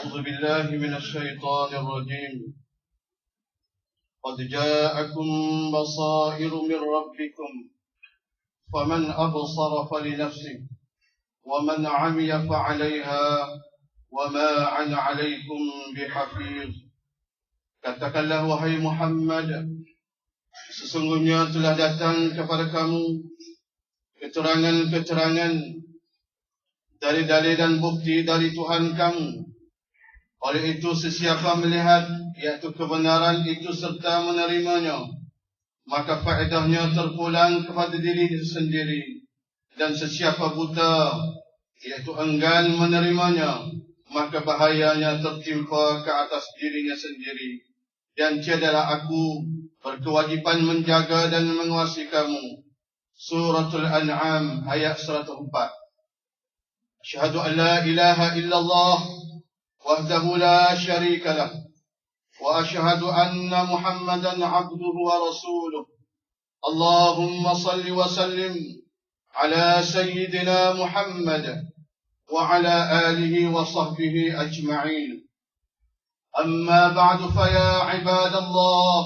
أعوذ بالله من الشيطان الرجيم. قد جاءكم بصائر من ربكم فمن أبصر فلنفسه ومن عمي فعليها وما أنا عليكم بحفيظ. Katakanlah wahai Muhammad, sesungguhnya telah datang kepada kamu keterangan-keterangan dari dalil dan bukti dari Tuhan kamu. Oleh itu sesiapa melihat iaitu kebenaran itu serta menerimanya, maka faedahnya terpulang kepada diri sendiri. Dan sesiapa buta iaitu enggan menerimanya, maka bahayanya tertimpa ke atas dirinya sendiri. Dan tiadalah aku berkewajiban menjaga dan menguasai kamu. Suratul An'am ayat 104. Asyhadu an la ilaha illallah wahdahu la syarika lah wa asyhadu anna Muhammadan abduhu wa rasuluh. Allahumma salli wa sallim ala sayyidina Muhammad wa ala alihi wa sahbihi ajma'in. أما بعد فيا عباد الله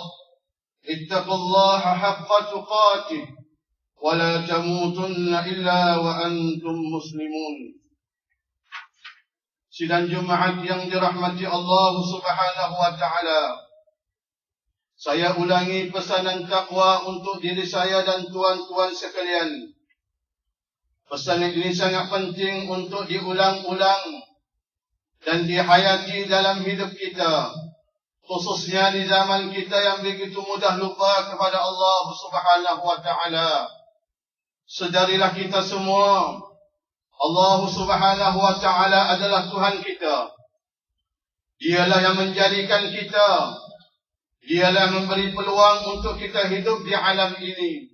اتقوا الله حق تقاته ولا تموتن إلا وأنتم مسلمون. Sidang Jumaat yang dirahmati Allah Subhanahu wa taala. Saya ulangi pesanan takwa untuk diri saya dan tuan-tuan sekalian. Pesanan ini sangat penting untuk diulang-ulang dan dihayati dalam hidup kita, khususnya di zaman kita yang begitu mudah lupa kepada Allah Subhanahu wa taala. Sedarilah kita semua, Allah Subhanahu wa taala adalah Tuhan kita. Dialah yang menjadikan kita, dialah yang memberi peluang untuk kita hidup di alam ini,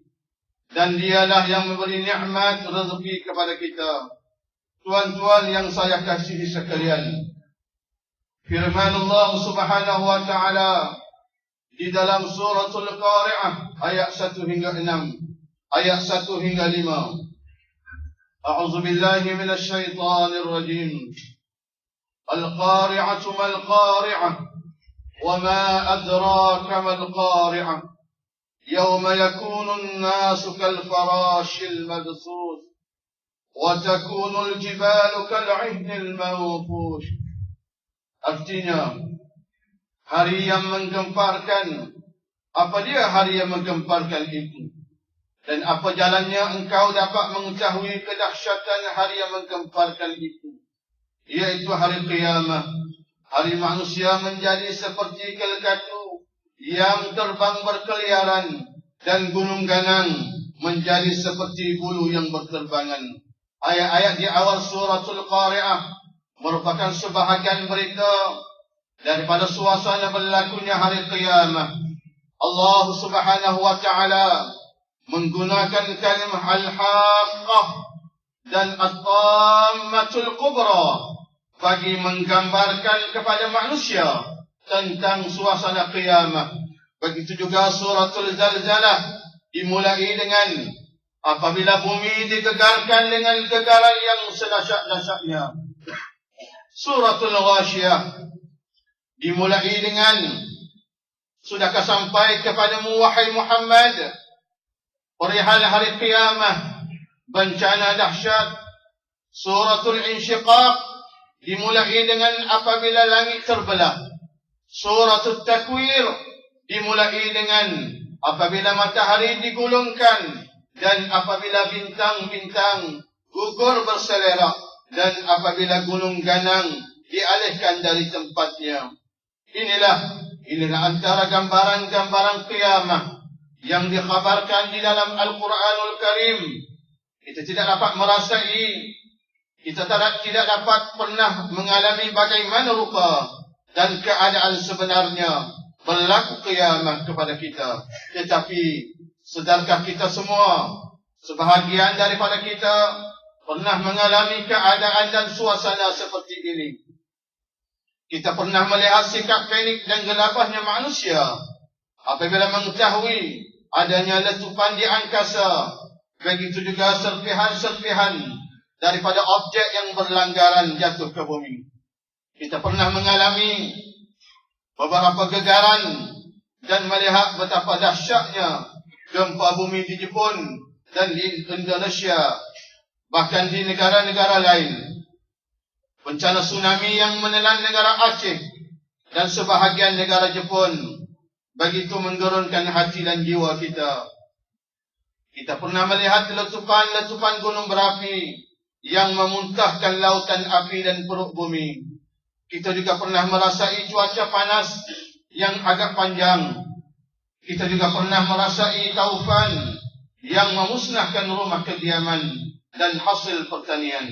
dan dialah yang memberi nikmat rezeki kepada kita. Tuan-tuan yang saya kasihi sekalian, firman Allah Subhanahu wa taala di dalam suratul Qari'ah ayat 1 hingga 6, ayat 1 hingga 5. A'udzu billahi minasy syaithanir rajim. Al-qari'atu mal qari'ah wa ma adraka mal qari'ah. Yawma yakunu an-nasu kal farashil mabthus wa takunul jibalu kal 'ihnil manfush. Artinya, hari yang menggemparkan. Apa dia hari yang menggemparkan itu? Dan apa jalannya engkau dapat mengetahui kedahsyatan hari yang menggemparkan itu? Iaitu hari qiyamah. Hari manusia menjadi seperti kelkatu yang terbang berkeliaran, dan gunung ganang menjadi seperti bulu yang berterbangan. Ayat-ayat di awal suratul Qari'ah merupakan sebahagian berita daripada suasana berlakunya hari qiyamah. Allah Subhanahu wa taala menggunakan kalimah al-haqqah dan at-tammatul kubra bagi menggambarkan kepada manusia tentang suasana qiyamah. Begitu juga suratul Zalzalah dimulai dengan apabila bumi digegarkan dengan gegaran yang sedahsyat-dahsyatnya. Suratul Ghashiyah dimulai dengan sudahkah sampai kepadamu wahai Muhammad perihal hari qiyamah, bencana dahsyat. Suratul Insyiqaq dimulai dengan apabila langit terbelah. Suratul Takwir dimulai dengan apabila matahari digulungkan dan apabila bintang-bintang gugur berselerak, dan apabila gunung ganang dialihkan dari tempatnya. Inilah antara gambaran-gambaran qiyamah yang dikhabarkan di dalam Al-Quranul Karim. Kita tidak dapat merasai, kita tidak dapat pernah mengalami bagaimana rupa dan keadaan sebenarnya berlaku qiyamah kepada kita. Tetapi sedarkah kita semua, sebahagian daripada kita pernah mengalami keadaan dan suasana seperti ini? Kita pernah melihat sikap panik dan gelabahnya manusia apabila mengetahui adanya letupan di angkasa. Begitu juga serpihan-serpihan daripada objek yang berlanggaran jatuh ke bumi. Kita pernah mengalami beberapa gegaran dan melihat betapa dahsyatnya gempa bumi di Jepun dan di Indonesia, bahkan di negara-negara lain. Bencana tsunami yang menelan negara Aceh dan sebahagian negara Jepun begitu menggerunkan hati dan jiwa kita. Kita pernah melihat letupan-letupan gunung berapi yang memuntahkan lautan api dan perut bumi. Kita juga pernah merasai cuaca panas yang agak panjang. Kita juga pernah merasai taufan yang memusnahkan rumah kediaman dan hasil pertanian.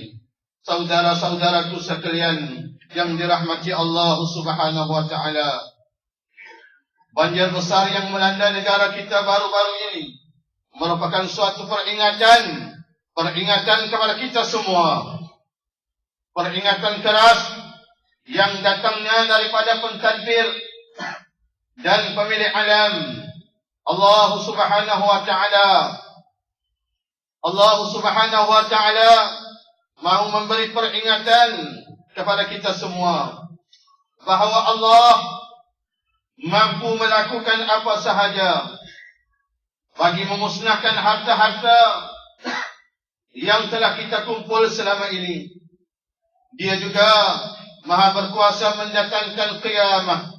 Saudara-saudaraku sekalian yang dirahmati Allah Subhanahu wa taala, banjir besar yang melanda negara kita baru-baru ini merupakan suatu peringatan kepada kita semua. Peringatan keras yang datangnya daripada pentadbir dan pemilik alam, Allah Subhanahu wa taala. Allah Subhanahu wa taala mau memberi peringatan kepada kita semua bahawa Allah mampu melakukan apa sahaja bagi memusnahkan harta-harta yang telah kita kumpul selama ini. Dia juga Maha berkuasa mendatangkan qiyamah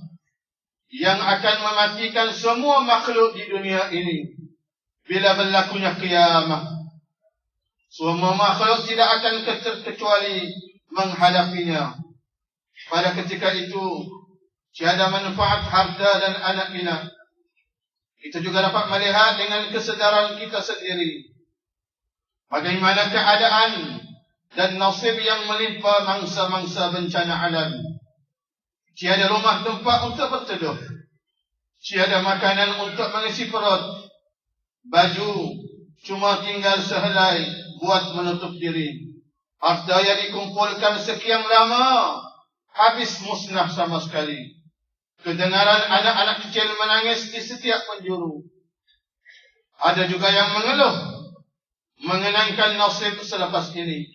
yang akan mematikan semua makhluk di dunia ini. Bila berlakunya qiyamah, semua makhluk tidak akan kecuali menghadapinya. Pada ketika itu, tiada manfaat harta dan anak-anak. Kita juga dapat melihat dengan kesedaran kita sendiri bagaimana keadaan dan nasib yang menimpa mangsa-mangsa bencana alam. Tiada rumah tempat untuk berteduh, tiada makanan untuk mengisi perut, baju cuma tinggal sehelai buat menutup diri. Harta yang dikumpulkan sekian lama habis musnah sama sekali. Kedengaran anak-anak kecil menangis di setiap penjuru. Ada juga yang mengeluh mengenangkan nasib selepas ini.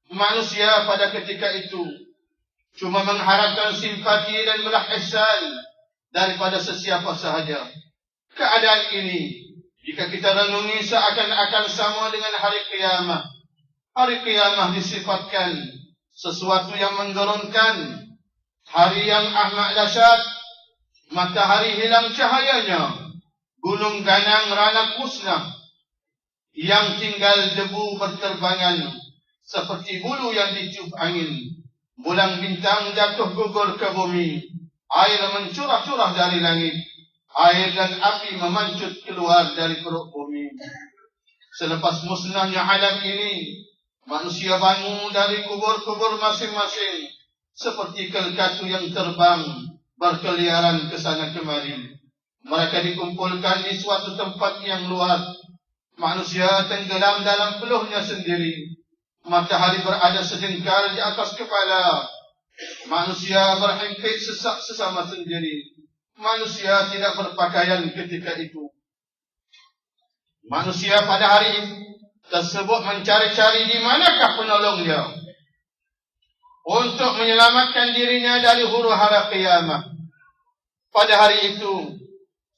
Manusia pada ketika itu cuma mengharapkan simpati dan belas ihsan daripada sesiapa sahaja. Keadaan ini, jika kita renungi, seakan-akan sama dengan hari kiamat. Hari kiamat disifatkan sesuatu yang menggerunkan, hari yang amat dahsyat, matahari hilang cahayanya, gunung ganang ranah musnah, yang tinggal debu berterbangan seperti bulu yang ditiup angin. Bulan bintang jatuh gugur ke bumi, air mencurah-curah dari langit, air dan api memancut keluar dari perut bumi. Selepas musnahnya alam ini, manusia bangun dari kubur-kubur masing-masing seperti kelkatu yang terbang berkeliaran ke sana kemari. Mereka dikumpulkan di suatu tempat yang luas. Manusia tenggelam dalam peluhnya sendiri. Matahari berada sejengkal di atas kepala. Manusia berhimpit sesak sesama sendiri. Manusia tidak berpakaian ketika itu. Manusia pada hari tersebut mencari-cari di manakah penolongnya untuk menyelamatkan dirinya dari huru-hara qiyamah. Pada hari itu,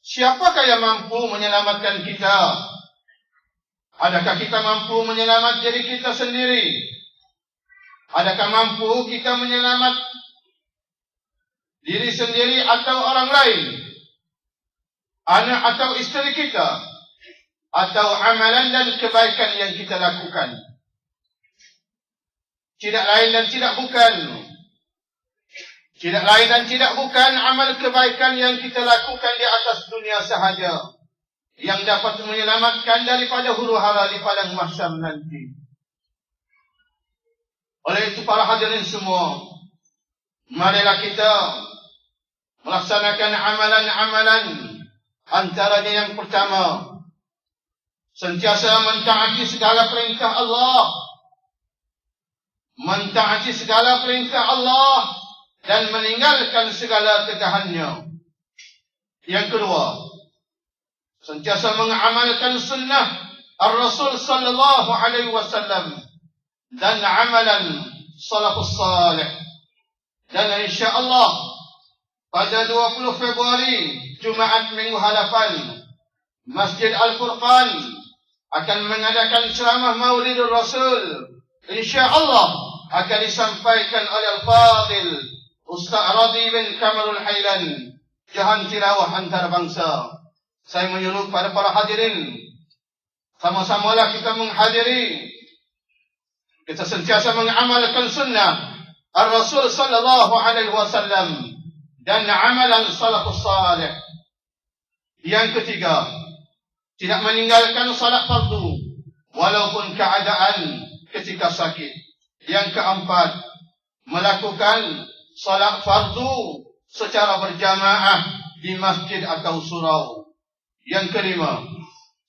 siapakah yang mampu menyelamatkan kita? Adakah kita mampu menyelamat diri kita sendiri? Adakah mampu kita menyelamat diri sendiri atau orang lain? Anak atau isteri kita? Atau amalan dan kebaikan yang kita lakukan? Tidak lain dan tidak bukan. Tidak lain dan tidak bukan amal kebaikan yang kita lakukan di atas dunia sahaja yang dapat menyelamatkan daripada huru-hara di padang mahsyar nanti. Oleh itu para hadirin semua, marilah kita melaksanakan amalan-amalan. Antaranya yang pertama, sentiasa mentaati segala perintah Allah. Mentaati segala perintah Allah dan meninggalkan segala kegahannya. Yang kedua, sentiasa mengamalkan sunnah Ar-Rasul sallallahu alaihi wasallam dan amalan salafus salih. Dan insya-Allah pada 20 Februari Jumaat minggu hadapan Masjid Al-Furqan akan mengadakan ceramah Maulidur Rasul. InsyaAllah akan disampaikan oleh Al-Fadil Ustaz Radhi bin Kamarul Hailan, Jahan Tirawah Antarabangsa. Saya menyuruh pada para hadirin, sama-samalah kita menghadiri, kita sentiasa mengamalkan sunnah Ar-Rasul sallallahu alaihi wasallam dan amalan salafus salih. Yang ketiga, tidak meninggalkan salat fardu walaupun keadaan ketika sakit. Yang keempat, melakukan salat fardu secara berjamaah di masjid atau surau. Yang kelima,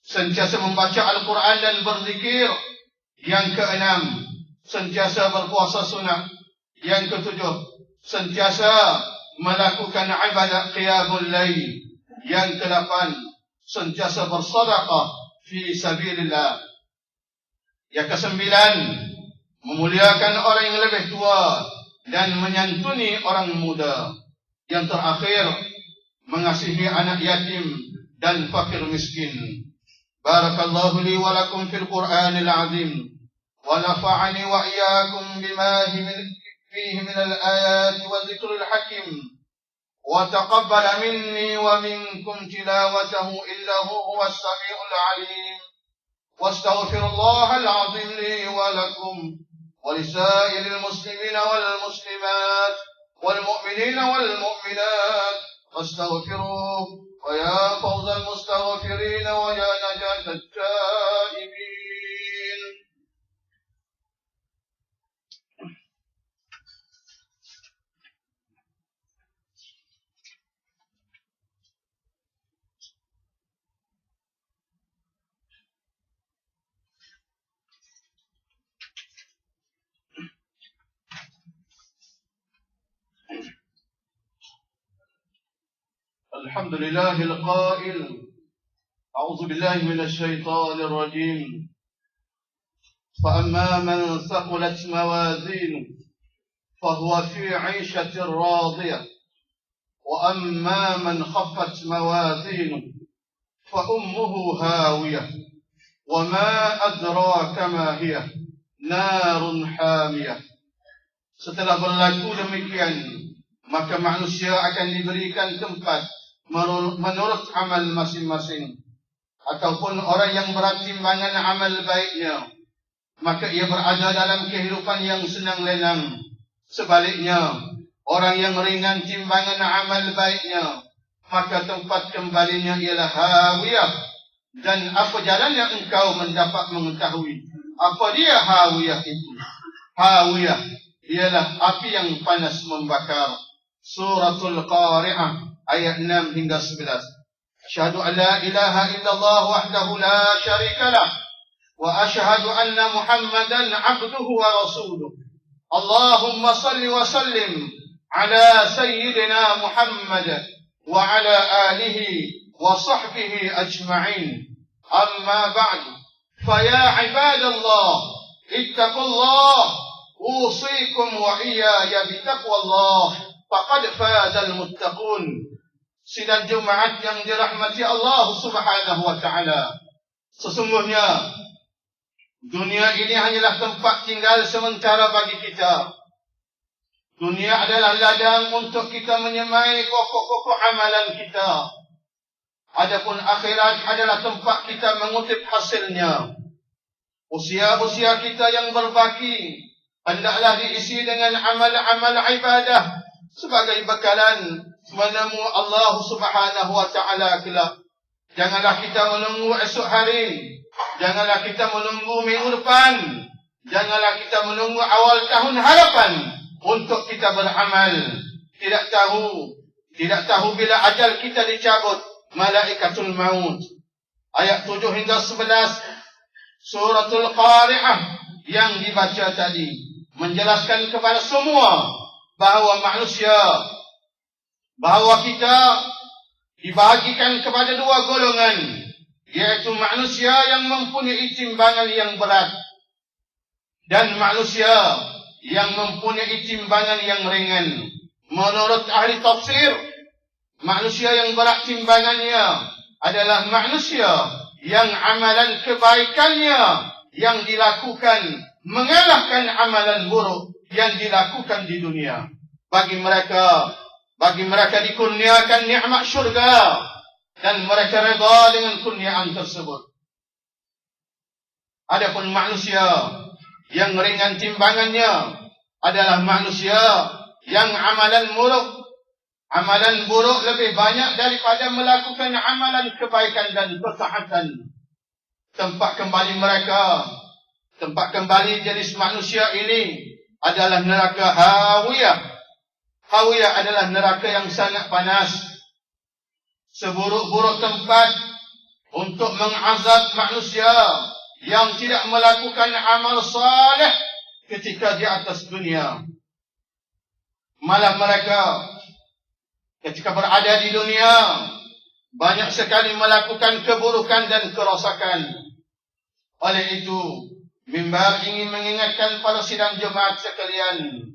sentiasa membaca Al-Quran dan berzikir. Yang keenam, sentiasa berpuasa sunat. Yang ketujuh, sentiasa melakukan ibadat qiyamul lail. Yang kedelapan, sentiasa bersedekah fi sabilillah. Yang kesembilan, memuliakan orang yang lebih tua dan menyantuni orang muda. Yang terakhir, mengasihi anak yatim dan fakir miskin. Barakallahu li wa lakum fil Qur'anil azim wa nafa'ani wa iyyakum bima fihi min al-ayati wa dhikril hakim. وتقبل مني ومنكم تلاوته إنه هو السميع العليم واستغفر الله العظيم لي ولكم ولسائر المسلمين والمسلمات والمؤمنين والمؤمنات فاستغفروه ويا فوز المستغفرين ويا نجاة التائبين. الحمد لله القائل أعوذ بالله من الشيطان الرجيم فأما من ثقلت موازينه فهو في عيشة راضية وأما من خفت موازينه فأمه هاوية وما أدراك ما هي نار حامية. Setelah berlaku demikian, maka manusia akan diberikan tempat menurut amal masing-masing. Ataupun orang yang berat timbangan amal baiknya, maka ia berada dalam kehidupan yang senang lenang. Sebaliknya, orang yang ringan timbangan amal baiknya, maka tempat kembalinya ialah hawiyah. Dan apa jalannya engkau mendapat mengetahui apa dia hawiyah itu? Hawiyah ialah api yang panas membakar. Suratul Qari'ah ayat 6 hingga 11. Asyhadu an la ilaha illallah wahdahu la syarika lah wa asyhadu anna Muhammadan abduhu wa rasuluh. Allahumma salli wa sallim ala sayyidina Muhammad wa ala alihi wa sahbihi ajma'in. Amma ba'du. Fa ya ibadallah ittaqullah usikum wa iyaya bitaqwallah. Faqad fazal muttaqun. Sidang Jumaat yang dirahmati Allah Subhanahu wa taala. Sesungguhnya dunia ini hanyalah tempat tinggal sementara bagi kita. Dunia adalah ladang untuk kita menyemai pokok-pokok amalan kita. Adapun akhirat adalah tempat kita mengutip hasilnya. Usia-usia kita yang berbaki hendaklah diisi dengan amal-amal ibadah sebagai bekalan menemu Allah Subhanahu wa taala kelak. Janganlah kita menunggu esok hari, janganlah kita menunggu minggu depan, janganlah kita menunggu awal tahun harapan untuk kita beramal. Tidak tahu bila ajal kita dicabut malaikatul maut. Ayat 7 hingga 11 suratul Qari'ah yang dibaca tadi menjelaskan kepada semua bahawa kita dibahagikan kepada dua golongan, yaitu manusia yang mempunyai timbangan yang berat dan manusia yang mempunyai timbangan yang ringan. Menurut ahli tafsir, manusia yang berat timbangannya adalah manusia yang amalan kebaikannya yang dilakukan mengalahkan amalan buruk yang dilakukan di dunia. Bagi mereka dikurniakan nikmat syurga dan mereka redha dengan kurniaan tersebut. Adapun manusia yang ringan timbangannya adalah manusia yang amalan buruk lebih banyak daripada melakukan amalan kebaikan dan ketaatan. Tempat kembali jenis manusia ini adalah neraka Hawiyah. Hawiyah adalah neraka yang sangat panas. Seburuk-buruk tempat untuk mengazab manusia yang tidak melakukan amal saleh ketika di atas dunia. Malah mereka ketika berada di dunia banyak sekali melakukan keburukan dan kerosakan. Oleh itu, mimbar ingin mengingatkan para sidang jemaat sekalian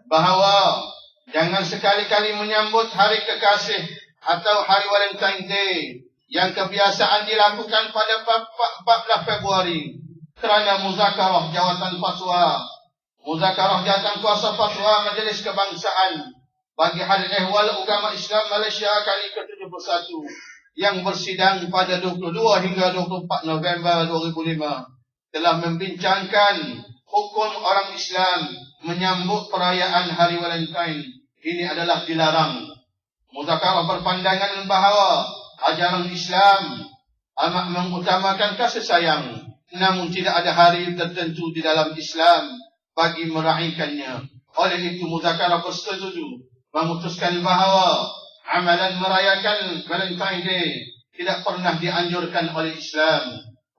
bahawa jangan sekali-kali menyambut hari kekasih atau hari Valentine Day yang kebiasaan dilakukan pada 14 Februari kerana muzakarah jawatan kuasa fatwa Majlis Kebangsaan bagi hal ehwal agama Islam Malaysia kali ke-71 yang bersidang pada 22 hingga 24 November 2005 telah membincangkan hukum orang Islam menyambut perayaan hari Valentine. Ini adalah dilarang. Muzakarah berpandangan bahawa ajaran Islam amat mengutamakan kasih sayang, namun tidak ada hari tertentu di dalam Islam bagi meraihkannya. Oleh itu, muzakarah bersetuju memutuskan bahawa amalan merayakan Valentine Day tidak pernah dianjurkan oleh Islam.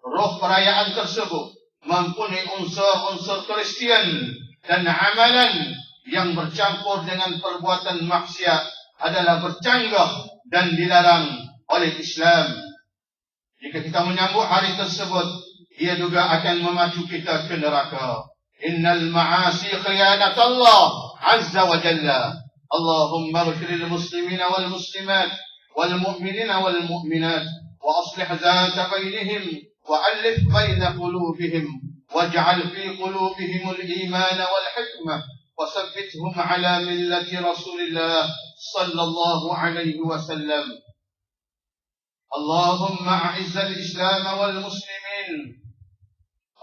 Roh perayaan tersebut mempunyai unsur-unsur Kristian dan amalan yang bercampur dengan perbuatan maksiat adalah bercanggah dan dilarang oleh Islam. Jika kita menyambut hari tersebut, ia juga akan memacu kita ke neraka. Innal ma'asi khiyanat Allah Azza wa Jalla. Allahumma ighfir lil muslimina wal muslimat wal mu'minina wal mu'minat wa aslih zata bainihim wa alif baina qulubihim waj'al fi qulubihim al iman wal hikmah wa thabbithhum ala millati Rasulillah sallallahu alaihi wasallam. اللهم أعز الإسلام والمسلمين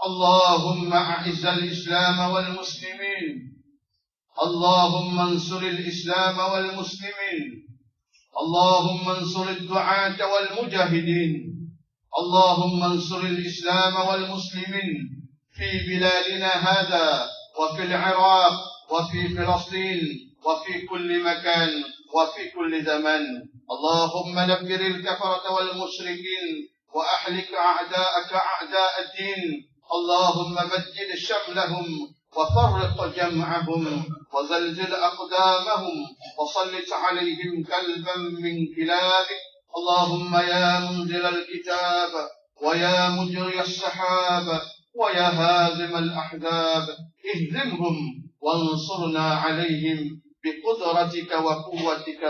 اللهم أعز الإسلام والمسلمين اللهم انصر الإسلام والمسلمين اللهم انصر الدعاة والمجاهدين اللهم انصر الإسلام والمسلمين في بلادنا هذا وفي العراق وفي فلسطين وفي كل مكان وفي كل زمان. اللهم دبر الكفرة والمشركين وأحلك أعداءك أعداء الدين. اللهم بدل شملهم وفرق جمعهم وزلزل أقدامهم وسلط عليهم كلبا من كلابك. اللهم يا منزل الكتاب ويا مجري السحاب ويا هازم الأحزاب اهزمهم وانصرنا عليهم بقدرتك وقوتك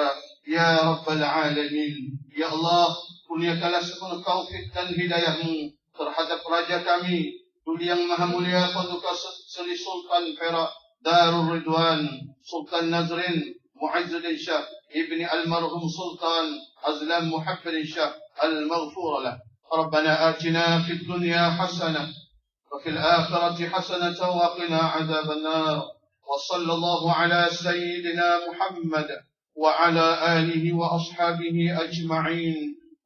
ya Rabbal Alamin. Ya Allah, kurniakanlah sepenuh taufik dan hidayahmu terhadap Raja kami, Duli Yang Maha Mulia Paduka Seri Sultan Perak Darul Ridwan, Sultan Nazrin Mu'izzuddin Shah Ibni Almarhum Sultan Azlam Muhammad Shah Al-Maghfur lah. Rabbana atina fid dunya hasanah wa fil akhirati hasanah wa qina adzaban nar. Wa sallallahu ala sayyidina Muhammad وعلى آله وأصحابه أجمعين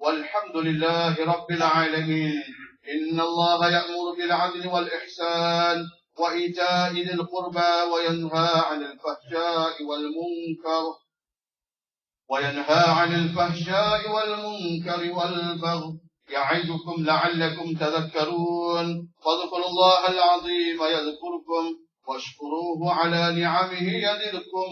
والحمد لله رب العالمين. إن الله يأمر بالعدل والإحسان وإيتاء ذي القربى وينهى عن الفحشاء والمنكر والبغي يعظكم لعلكم تذكرون. فاذكروا الله العظيم يذكركم واشكروه على نعمه يزدكم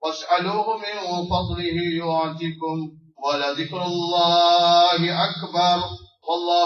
واسألوه من فضله يعطكم ولذكر الله أكبر والله